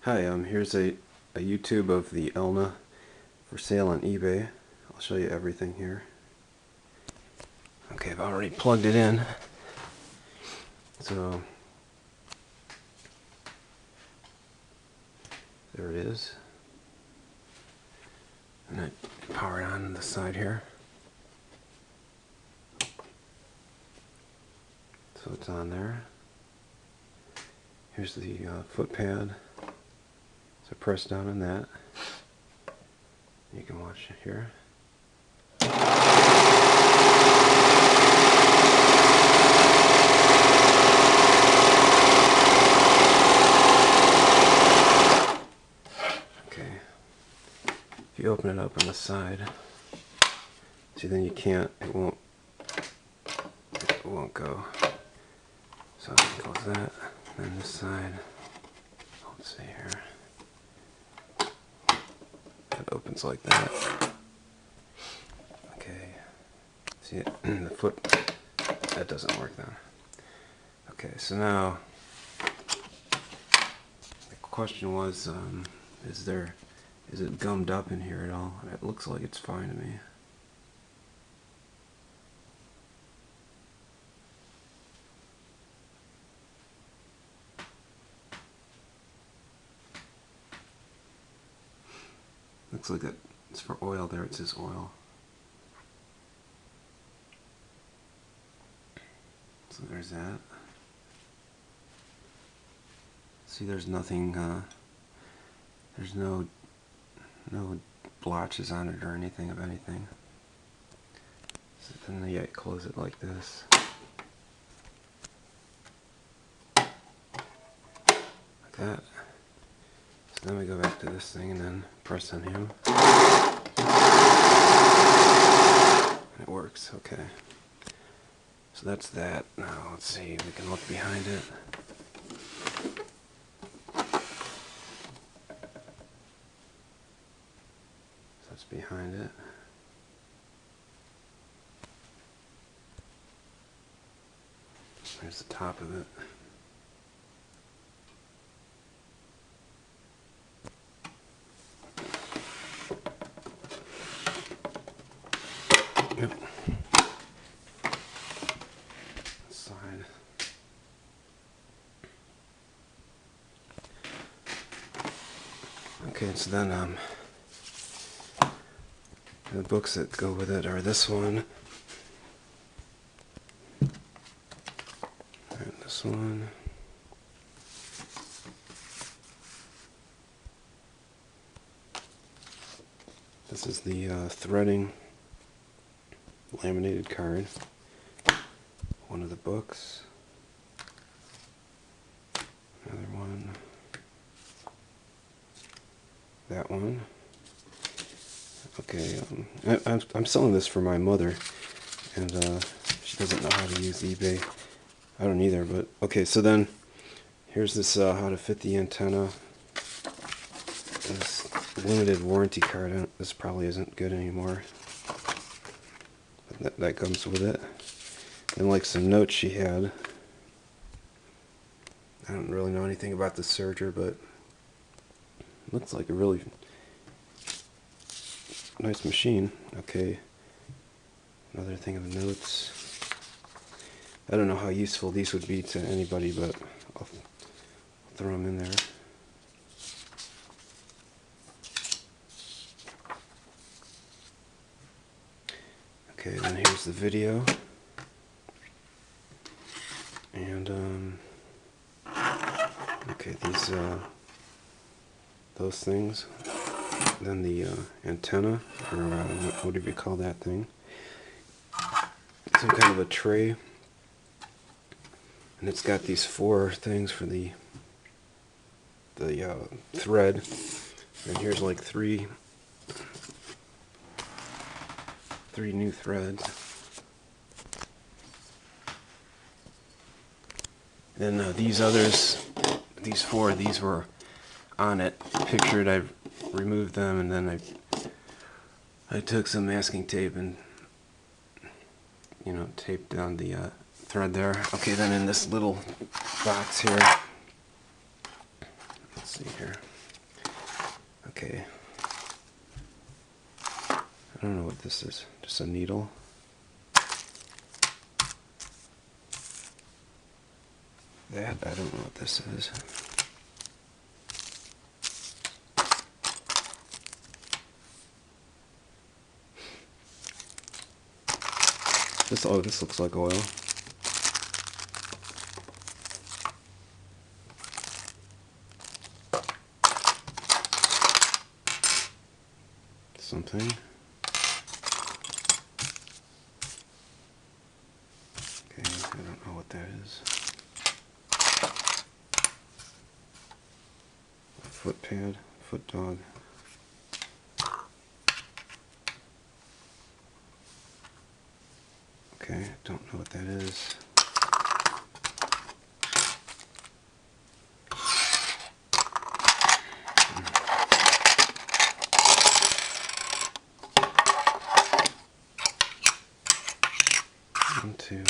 Hi, here's a YouTube of the Elna for sale on eBay. I'll show you everything here. Okay, I've already plugged it in. So, there it is. And I power it on the side here. So it's on there. Here's the foot pad. So press down on that. You can watch it here. Okay. If you open it up on the side, see, then you can't, it won't go. So it goes that, and then this side, let's see here. It opens like that. Okay. See it? The foot, that doesn't work then. Okay, so now the question was, is it gummed up in here at all? It looks like it's fine to me. Looks like it's for oil there, it says oil. So there's that. See, there's nothing, there's no blotches on it or anything of anything. So then you close it like this. Like that. So then we go back to this thing and then press on him. And it works, okay. So that's that. Now let's see, we can look behind it. So that's behind it. There's the top of it. Yep. Side. Okay, so then the books that go with it are this one and this one. This is the threading laminated card. One of the books. Another one. That one. Okay, I'm selling this for my mother, and she doesn't know how to use eBay. I don't either, but okay. So then, here's this how to fit the antenna. This limited warranty card. This probably isn't good anymore. But that comes with it. And like some notes she had. I don't really know anything about the Serger, but it looks like a really nice machine. Okay. Another thing of notes. I don't know how useful these would be to anybody, but I'll throw them in there. Okay, then here's the video. And okay, those things. Then the antenna, or whatever you call that thing. Some kind of a tray. And it's got these 4 things for the thread. And here's like three new threads. And these others, these 4, these were on it, pictured. I removed them, and then I took some masking tape and taped down the thread there. Okay, then in this little box here, let's see here. Okay. I don't know what this is. Just a needle. That, I don't know what this is. This, oh, this looks like oil. Something. Okay, I don't know what that is. A foot pad, foot dog. Okay, don't know what that is. One, two,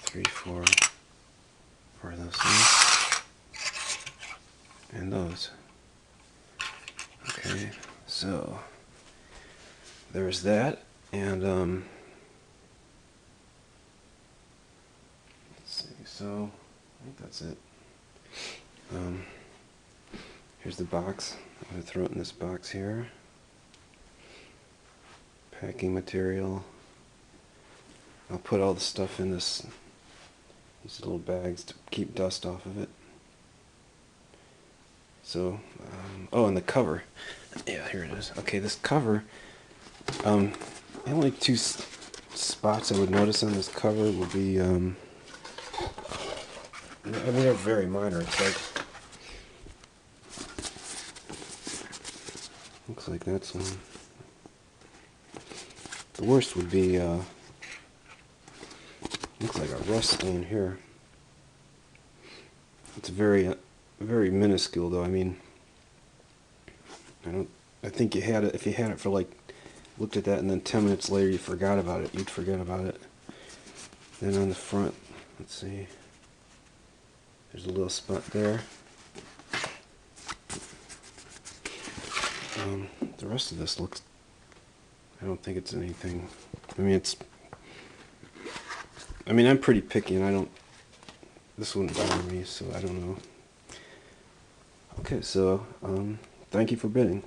three, four of those things. And those. Okay, so there's that, and let's see, so I think that's it. Here's the box. I'm going to throw it in this box here. Packing material. I'll put all the stuff in these little bags to keep dust off of it. So, oh, and the cover. Yeah, here it is. Okay, this cover, the only two spots I would notice on this cover will be, I mean, they're very minor. It's like, looks like that's one. The worst would be, looks like a rust stain here. It's very minuscule though. I mean, I think you had it, if you had it for like, looked at that and then 10 minutes later you forgot about it, you'd forget about it. Then on the front, let's see, there's a little spot there. The rest of this looks, I don't think it's anything, I mean, I'm pretty picky and this wouldn't bother me, so I don't know. Okay, so, thank you for bidding.